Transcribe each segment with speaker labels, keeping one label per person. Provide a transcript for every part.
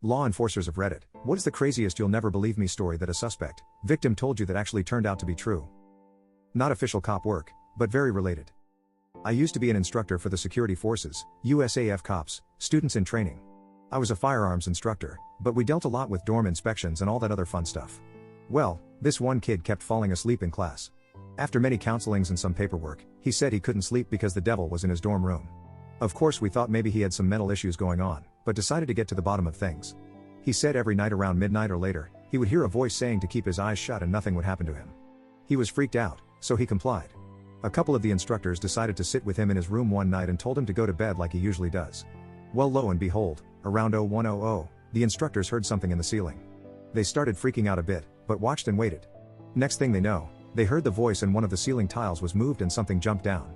Speaker 1: Law enforcers of Reddit, what is the craziest you'll never believe me story that a suspect, victim told you that actually turned out to be true? Not official cop work, but very related. I used to be an instructor for the security forces, USAF cops, students in training. I was a firearms instructor, but we dealt a lot with dorm inspections and all that other fun stuff. Well, this one kid kept falling asleep in class. After many counselings and some paperwork, he said he couldn't sleep because the devil was in his dorm room. Of course we thought maybe he had some mental issues going on, but decided to get to the bottom of things. He said every night around midnight or later, he would hear a voice saying to keep his eyes shut and nothing would happen to him. He was freaked out, so he complied. A couple of the instructors decided to sit with him in his room one night and told him to go to bed like he usually does. Well, lo and behold, around 0100, the instructors heard something in the ceiling. They started freaking out a bit, but watched and waited. Next thing they know, they heard the voice and one of the ceiling tiles was moved and something jumped down.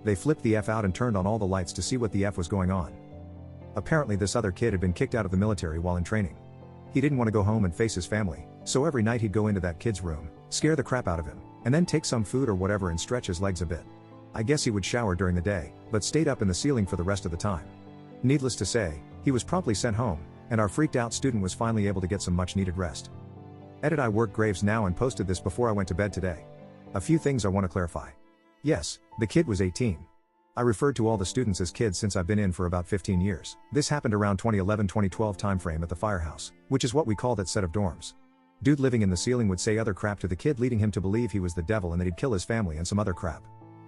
Speaker 1: They flipped the F out and turned on all the lights to see what the F was going on. Apparently this other kid had been kicked out of the military while in training. He didn't want to go home and face his family, so every night he'd go into that kid's room, scare the crap out of him, and then take some food or whatever and stretch his legs a bit. I guess he would shower during the day, but stayed up in the ceiling for the rest of the time. Needless to say, he was promptly sent home, and our freaked out student was finally able to get some much needed rest. Edit: I work graves now and posted this before I went to bed today. A few things I want to clarify. Yes, the kid was 18. I referred to all the students as kids since I've been in for about 15 years. This happened around 2011-2012 timeframe at the firehouse, which is what we call that set of dorms. Dude living in the ceiling would say other crap to the kid, leading him to believe he was the devil and that he'd kill his family and some other crap.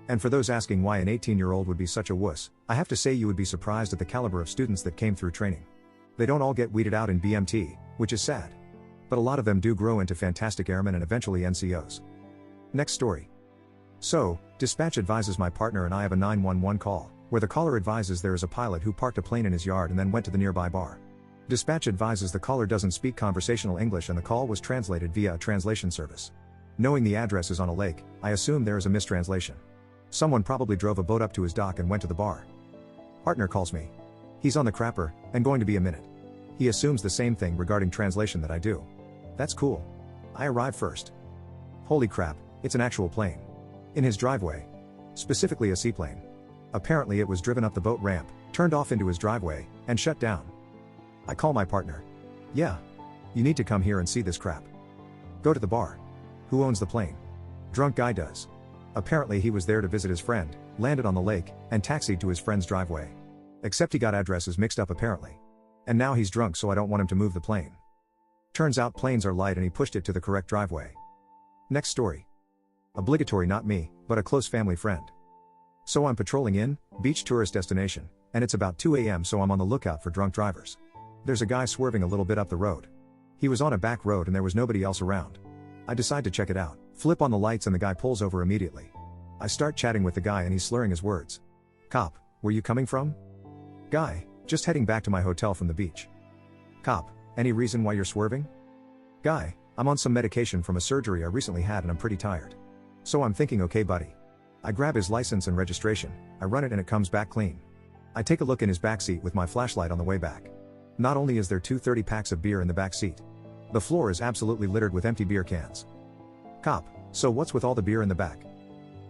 Speaker 1: And for those asking why an 18-year-old would be such a wuss, I have to say you would be surprised at the caliber of students that came through training. They don't all get weeded out in BMT, which is sad. But a lot of them do grow into fantastic airmen and eventually NCOs. Next story. So, dispatch advises my partner and I have a 911 call, where the caller advises there is a pilot who parked a plane in his yard and then went to the nearby bar. Dispatch advises the caller doesn't speak conversational English and the call was translated via a translation service. Knowing the address is on a lake, I assume there is a mistranslation. Someone probably drove a boat up to his dock and went to the bar. Partner calls me. He's on the crapper, and going to be a minute. He assumes the same thing regarding translation that I do. That's cool. I arrive first. Holy crap, it's an actual plane. In his driveway. Specifically a seaplane. Apparently it was driven up the boat ramp, turned off into his driveway, and shut down. I call my partner. Yeah. You need to come here and see this crap. Go to the bar. Who owns the plane? Drunk guy does. Apparently he was there to visit his friend, landed on the lake, and taxied to his friend's driveway. Except he got addresses mixed up apparently. And now he's drunk, so I don't want him to move the plane. Turns out planes are light and he pushed it to the correct driveway. Next story. Obligatory, not me, but a close family friend. So I'm patrolling in, beach tourist destination, and it's about 2 a.m. so I'm on the lookout for drunk drivers. There's a guy swerving a little bit up the road. He was on a back road and there was nobody else around. I decide to check it out, flip on the lights and the guy pulls over immediately. I start chatting with the guy and he's slurring his words. Cop, where you coming from? Guy, just heading back to my hotel from the beach. Cop, any reason why you're swerving? Guy, I'm on some medication from a surgery I recently had and I'm pretty tired. So I'm thinking, okay buddy. I grab his license and registration, I run it and it comes back clean. I take a look in his backseat with my flashlight on the way back. Not only is there 2 30 packs of beer in the back seat, the floor is absolutely littered with empty beer cans. Cop, so what's with all the beer in the back?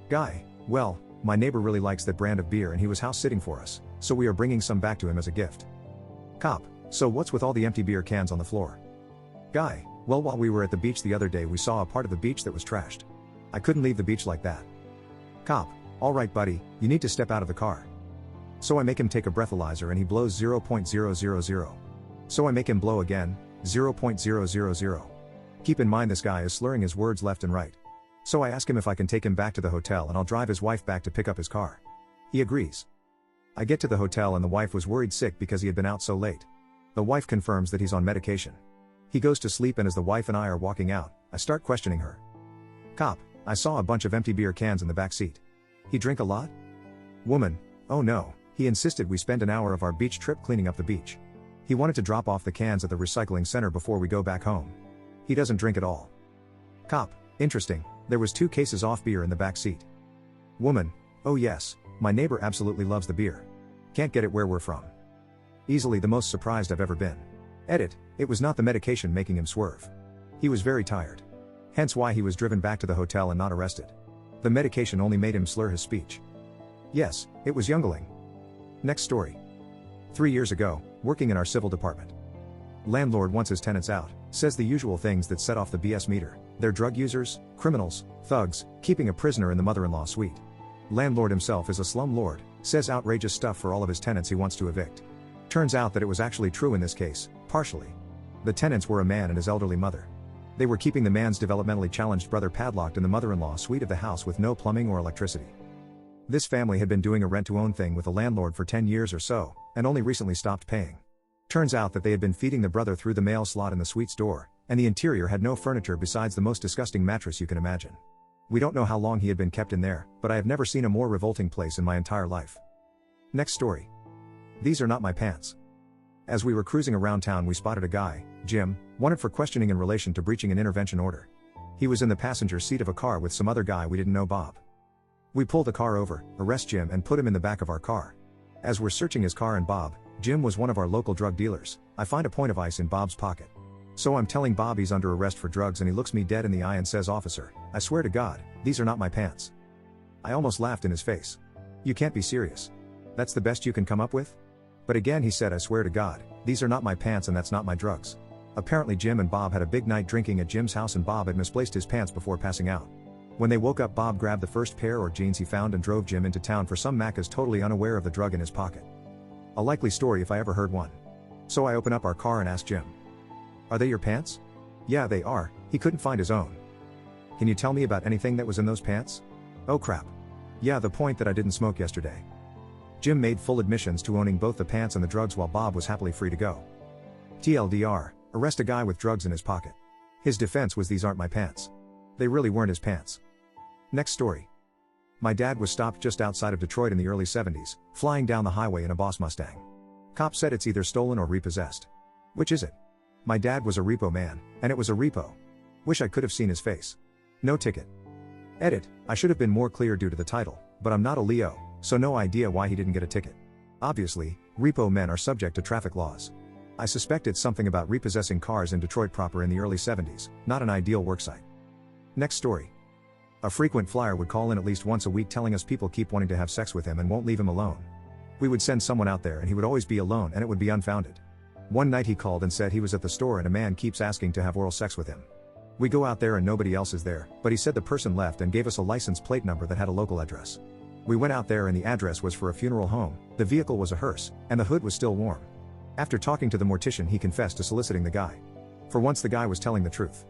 Speaker 1: Guy, well, my neighbor really likes that brand of beer and he was house sitting for us, so we are bringing some back to him as a gift. Cop, so what's with all the empty beer cans on the floor? Guy, well, while we were at the beach the other day we saw a part of the beach that was trashed. I couldn't leave the beach like that. Cop, alright buddy, you need to step out of the car. So I make him take a breathalyzer and he blows 0.000. So I make him blow again, 0.000. Keep in mind this guy is slurring his words left and right. So I ask him if I can take him back to the hotel and I'll drive his wife back to pick up his car. He agrees. I get to the hotel and the wife was worried sick because he had been out so late. The wife confirms that he's on medication. He goes to sleep and as the wife and I are walking out, I start questioning her. Cop, I saw a bunch of empty beer cans in the back seat. He drink a lot? Woman, oh no, he insisted we spend an hour of our beach trip cleaning up the beach. He wanted to drop off the cans at the recycling center before we go back home. He doesn't drink at all. Cop, interesting, there was 2 cases off beer in the back seat. Woman, oh yes, my neighbor absolutely loves the beer. Can't get it where we're from. Easily the most surprised I've ever been. Edit, it was not the medication making him swerve. He was very tired. Hence why he was driven back to the hotel and not arrested. The medication only made him slur his speech. Yes, it was youngling. Next story. 3 years ago, working in our civil department. Landlord wants his tenants out, says the usual things that set off the BS meter. They're drug users, criminals, thugs, keeping a prisoner in the mother-in-law suite. Landlord himself is a slum lord, says outrageous stuff for all of his tenants he wants to evict. Turns out that it was actually true in this case, partially. The tenants were a man and his elderly mother. They were keeping the man's developmentally challenged brother padlocked in the mother-in-law suite of the house with no plumbing or electricity. This family had been doing a rent-to-own thing with the landlord for 10 years or so, and only recently stopped paying. Turns out that they had been feeding the brother through the mail slot in the suite's door, and the interior had no furniture besides the most disgusting mattress you can imagine. We don't know how long he had been kept in there, but I have never seen a more revolting place in my entire life. Next story. These are not my pants. As we were cruising around town, we spotted a guy, Jim, wanted for questioning in relation to breaching an intervention order. He was in the passenger seat of a car with some other guy we didn't know, Bob. We pull the car over, arrest Jim, and put him in the back of our car. As we're searching his car and Bob, Jim was one of our local drug dealers, I find a point of ice in Bob's pocket. So I'm telling Bob he's under arrest for drugs, and he looks me dead in the eye and says, "Officer, I swear to God, these are not my pants." I almost laughed in his face. "You can't be serious. That's the best you can come up with?" But again he said, "I swear to God, these are not my pants and that's not my drugs." Apparently Jim and Bob had a big night drinking at Jim's house and Bob had misplaced his pants before passing out. When they woke up, Bob grabbed the first pair of jeans he found and drove Jim into town for some Macca's, totally unaware of the drug in his pocket. A likely story if I ever heard one. So I open up our car and ask Jim, "Are they your pants?" "Yeah, they are." He couldn't find his own. "Can you tell me about anything that was in those pants?" "Oh crap. Yeah, the point that I didn't smoke yesterday." Jim made full admissions to owning both the pants and the drugs while Bob was happily free to go. TLDR, arrest a guy with drugs in his pocket. His defense was, "These aren't my pants." They really weren't his pants. Next story. My dad was stopped just outside of Detroit in the early 70s, flying down the highway in a Boss Mustang. Cops said it's either stolen or repossessed. Which is it? My dad was a repo man, and it was a repo. Wish I could have seen his face. No ticket. Edit, I should have been more clear due to the title, but I'm not a Leo, so no idea why he didn't get a ticket. Obviously, repo men are subject to traffic laws. I suspect it's something about repossessing cars in Detroit proper in the early 70s, not an ideal worksite. Next story. A frequent flyer would call in at least once a week telling us people keep wanting to have sex with him and won't leave him alone. We would send someone out there and he would always be alone, and it would be unfounded. One night he called and said he was at the store and a man keeps asking to have oral sex with him. We go out there and nobody else is there, but he said the person left and gave us a license plate number that had a local address. We went out there and the address was for a funeral home, the vehicle was a hearse, and the hood was still warm. After talking to the mortician, he confessed to soliciting the guy. For once the guy was telling the truth.